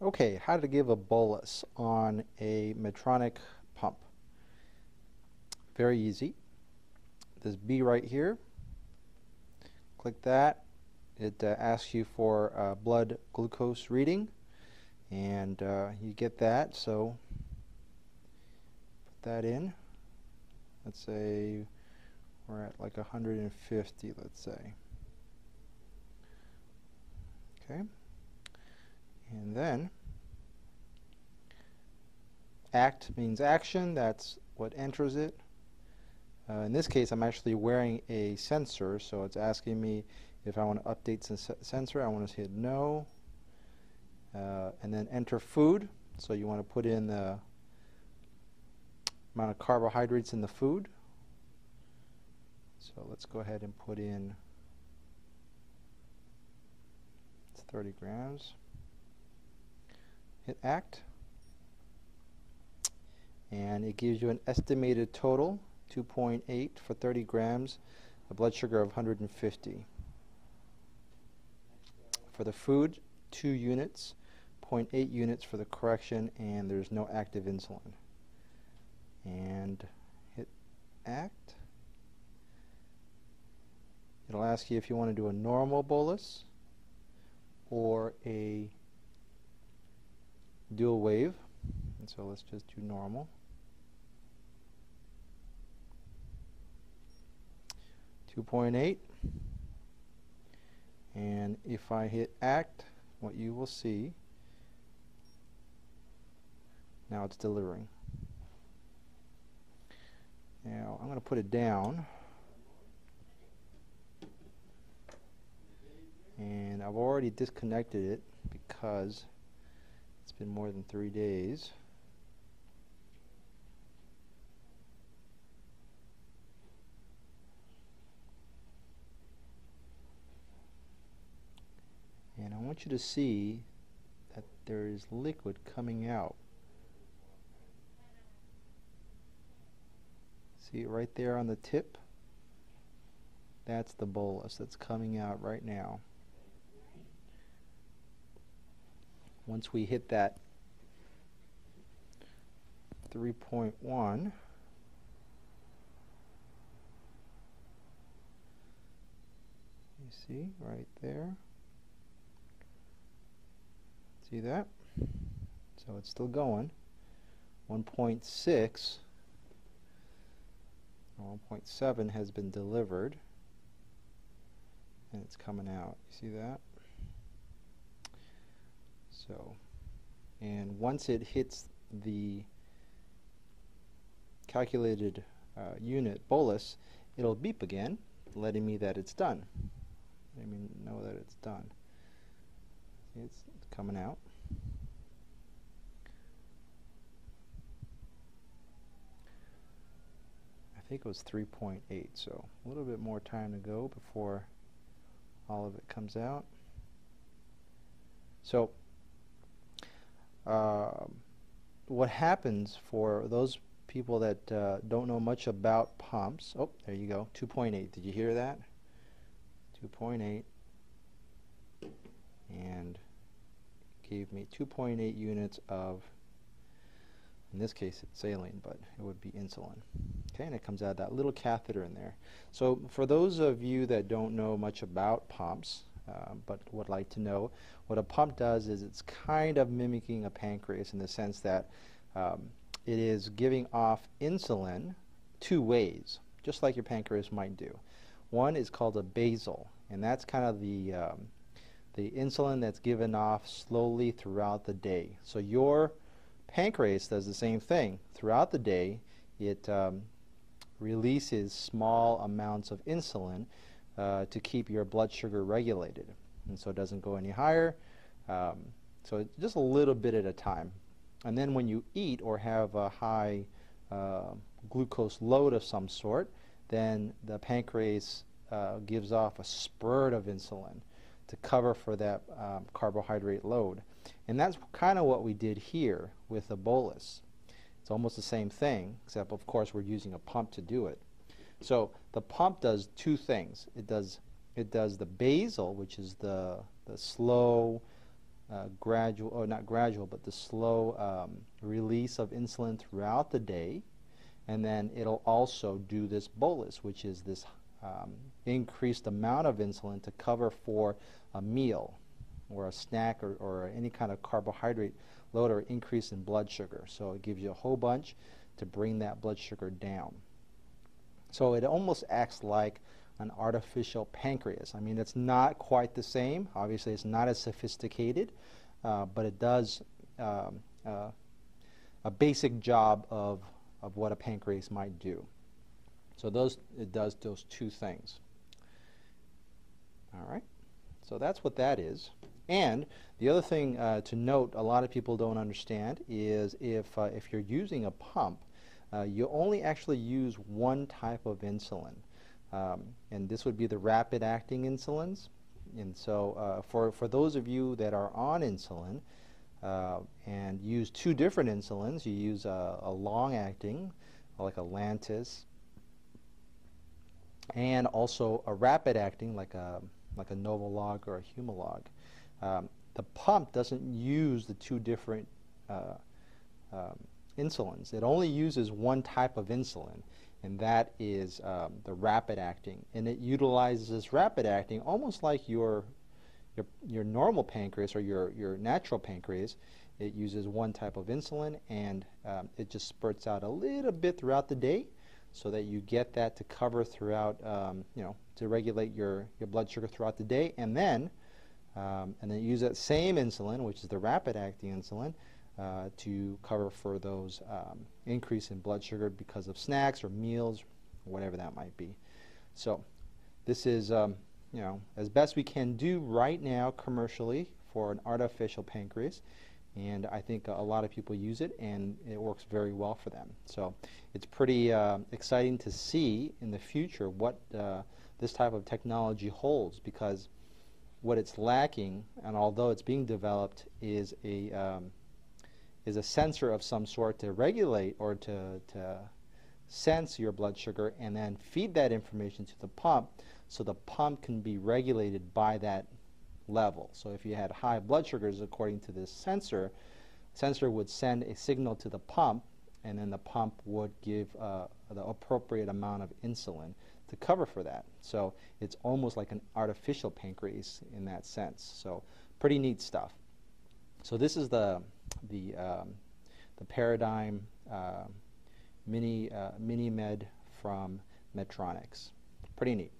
Okay, how to give a bolus on a Medtronic pump. Very easy. This B right here, click that. It asks you for a blood glucose reading, and you get that, so put that in. Let's say we're at like 150, let's say. Okay. And then ACT means action. That's what enters it. In this case, I'm actually wearing a sensor, so it's asking me if I want to update sensor. I want to hit no, and then enter food. So you want to put in the amount of carbohydrates in the food. So let's go ahead and put in 30 grams. Hit ACT, and it gives you an estimated total, 2.8 for 30 grams, a blood sugar of 150. For the food, 2 units, 0.8 units for the correction, and there's no active insulin. And hit ACT. It'll ask you if you want to do a normal bolus or a dual wave, and so let's just do normal. 2.8, and if I hit ACT, what you will see, now it's delivering. Now I'm going to put it down, and I've already disconnected it because it's been more than 3 days. And I want you to see that there is liquid coming out. See it right there on the tip? That's the bolus that's coming out right now. Once we hit that 3.1, you see right there. See that? So it's still going. 1.6 or 1.7 has been delivered, and it's coming out. You see that? So, and once it hits the calculated unit bolus, it'll beep again, letting me that it's done. Let me know that it's done. See, it's coming out. I think it was 3.8, so a little bit more time to go before all of it comes out. So what happens for those people that don't know much about pumps, oh, there you go, 2.8. Did you hear that? 2.8, and gave me 2.8 units of, in this case it's saline, but it would be insulin. Okay, and it comes out of that little catheter in there. So for those of you that don't know much about pumps, but would like to know, what a pump does is it's kind of mimicking a pancreas in the sense that it is giving off insulin 2 ways, just like your pancreas might do. One is called a basal, and that's kind of the insulin that's given off slowly throughout the day. So your pancreas does the same thing. Throughout the day, it releases small amounts of insulin to keep your blood sugar regulated, and so it doesn't go any higher, so just a little bit at a time. And then when you eat or have a high glucose load of some sort, then the pancreas gives off a spurt of insulin to cover for that carbohydrate load. And that's kind of what we did here with the bolus. It's almost the same thing, except of course we're using a pump to do it. So the pump does 2 things. It does the basal, which is the slow gradual, or not gradual, but the slow release of insulin throughout the day. And then it'll also do this bolus, which is this increased amount of insulin to cover for a meal or a snack or any kind of carbohydrate load or increase in blood sugar. So it gives you a whole bunch to bring that blood sugar down. So it almost acts like an artificial pancreas. I mean, it's not quite the same. Obviously, it's not as sophisticated, but it does a basic job of what a pancreas might do. So it does those two things. All right. So that's what that is. And the other thing to note, a lot of people don't understand, is if you're using a pump, you only actually use one type of insulin. And this would be the rapid-acting insulins. And so for those of you that are on insulin and use two different insulins, you use a long-acting, like a Lantus, and also a rapid-acting, like a Novolog or a Humalog. The pump doesn't use the two different insulins. It only uses one type of insulin, and that is the rapid-acting. And it utilizes this rapid-acting almost like your normal pancreas or your natural pancreas. It uses one type of insulin, and it just spurts out a little bit throughout the day, so that you get that to cover throughout, to regulate your blood sugar throughout the day, and then use that same insulin, which is the rapid-acting insulin, to cover for those increase in blood sugar because of snacks or meals, or whatever that might be. So this is, as best we can do right now commercially for an artificial pancreas. And I think a lot of people use it, and it works very well for them. So it's pretty exciting to see in the future what this type of technology holds, because what it's lacking, and although it's being developed, is a sensor of some sort to regulate or to sense your blood sugar and then feed that information to the pump, so the pump can be regulated by that level. So if you had high blood sugars, according to this sensor would send a signal to the pump, and then the pump would give the appropriate amount of insulin to cover for that. So it's almost like an artificial pancreas in that sense. So pretty neat stuff. So this is the Paradigm Mini Med from Medtronics. Pretty neat.